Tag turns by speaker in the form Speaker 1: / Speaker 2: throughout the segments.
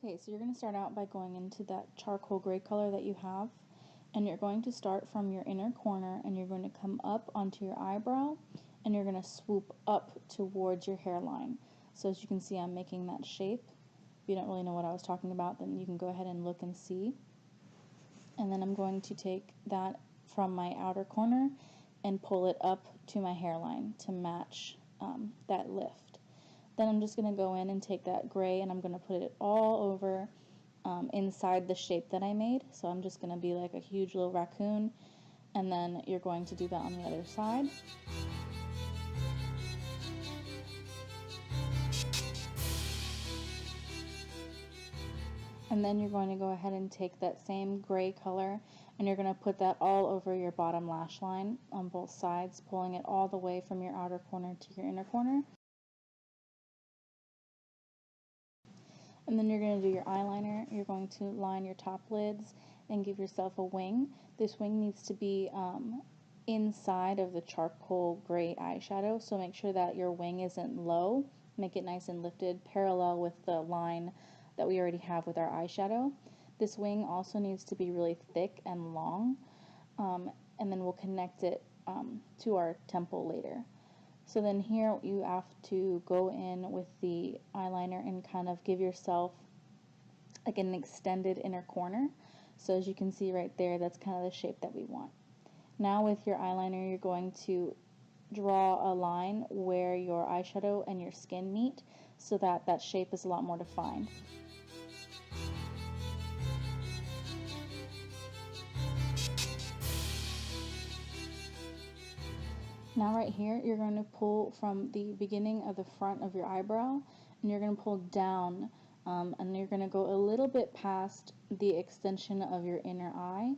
Speaker 1: Okay, so you're going to start out by going into that charcoal gray color that you have, and you're going to start from your inner corner, and you're going to come up onto your eyebrow, and you're going to swoop up towards your hairline. So as you can see, I'm making that shape. If you don't really know what I was talking about, then you can go ahead and look and see. And then I'm going to take that from my outer corner and pull it up to my hairline to match that lift. Then I'm just going to go in and take that gray and I'm going to put it all over inside the shape that I made. So I'm just going to be like a huge little raccoon, and then you're going to do that on the other side. And then you're going to go ahead and take that same gray color and you're going to put that all over your bottom lash line on both sides, pulling it all the way from your outer corner to your inner corner. And then you're going to do your eyeliner. You're going to line your top lids and give yourself a wing. This wing needs to be inside of the charcoal gray eyeshadow, so make sure that your wing isn't low. Make it nice and lifted, parallel with the line that we already have with our eyeshadow. This wing also needs to be really thick and long, and then we'll connect it to our temple later. So then here you have to go in with the eyeliner and kind of give yourself like an extended inner corner. So as you can see right there, that's kind of the shape that we want. Now with your eyeliner, you're going to draw a line where your eyeshadow and your skin meet so that that shape is a lot more defined. Now right here, you're going to pull from the beginning of the front of your eyebrow, and you're going to pull down, and you're going to go a little bit past the extension of your inner eye.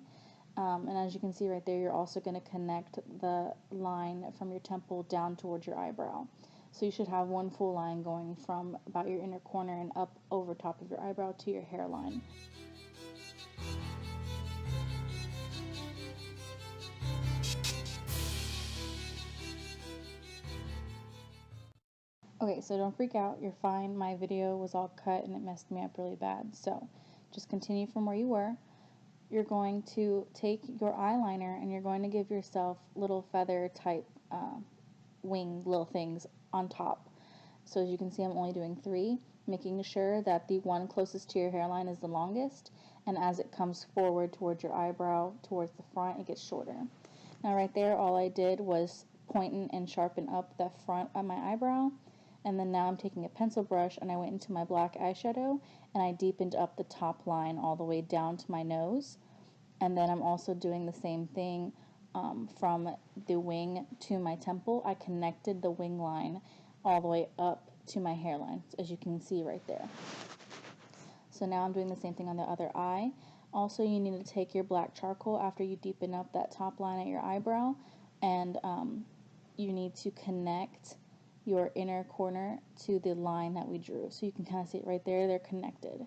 Speaker 1: And as you can see right there, you're also going to connect the line from your temple down towards your eyebrow. So you should have one full line going from about your inner corner and up over top of your eyebrow to your hairline. Okay, so don't freak out, you're fine. My video was all cut and it messed me up really bad. So just continue from where you were. You're going to take your eyeliner and you're going to give yourself little feather type wing little things on top. So as you can see, I'm only doing 3, making sure that the one closest to your hairline is the longest, and as it comes forward towards your eyebrow, towards the front, it gets shorter. Now right there, all I did was point and sharpen up the front of my eyebrow. And then now I'm taking a pencil brush and I went into my black eyeshadow and I deepened up the top line all the way down to my nose. And then I'm also doing the same thing from the wing to my temple. I connected the wing line all the way up to my hairline, as you can see right there. So now I'm doing the same thing on the other eye. Also, you need to take your black charcoal after you deepen up that top line at your eyebrow, and you need to connect your inner corner to the line that we drew. So you can kind of see it right there, they're connected.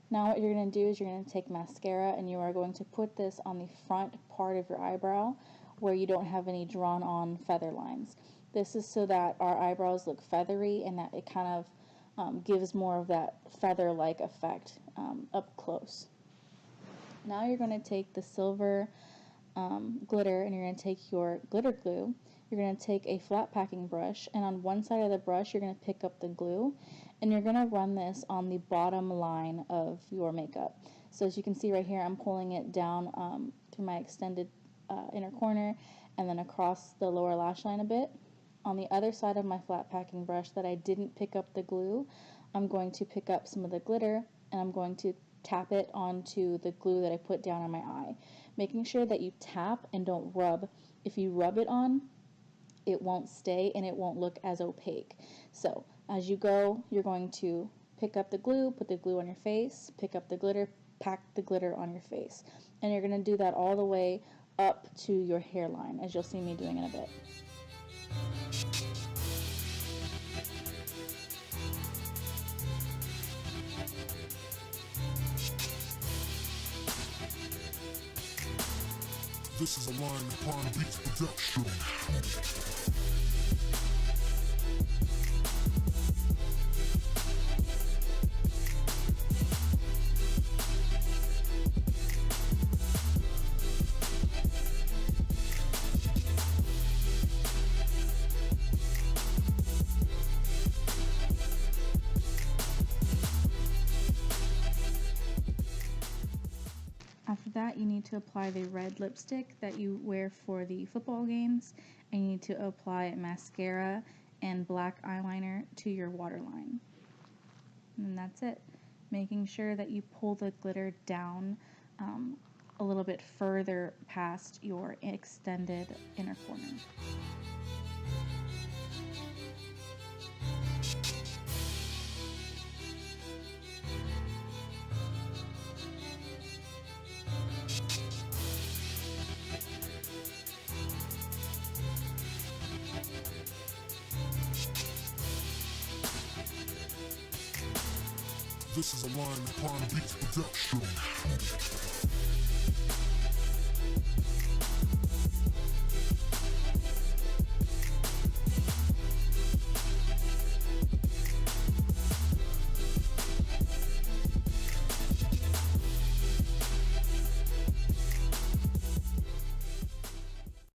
Speaker 1: Now what you're going to do is you're going to take mascara and you are going to put this on the front part of your eyebrow where you don't have any drawn on feather lines. This is so that our eyebrows look feathery and that it kind of gives more of that feather-like effect up close. Now you're going to take the silver glitter and you're going to take your glitter glue. You're going to take a flat packing brush, and on one side of the brush you're going to pick up the glue and you're going to run this on the bottom line of your makeup. So as you can see right here, I'm pulling it down through my extended inner corner and then across the lower lash line a bit. On the other side of my flat packing brush that I didn't pick up the glue, I'm going to pick up some of the glitter and I'm going to tap it onto the glue that I put down on my eye, making sure that you tap and don't rub. If you rub it on, it won't stay and it won't look as opaque. So as you go, you're going to pick up the glue, put the glue on your face, pick up the glitter, pack the glitter on your face, and you're going to do that all the way up to your hairline, as you'll see me doing in a bit.
Speaker 2: This is a line upon Beats production.
Speaker 1: that, you need to apply the red lipstick that you wear for the football games, and you need to apply mascara and black eyeliner to your waterline. And that's it. Making sure that you pull the glitter down a little bit further past your extended inner corner.
Speaker 2: This is a line upon beats production.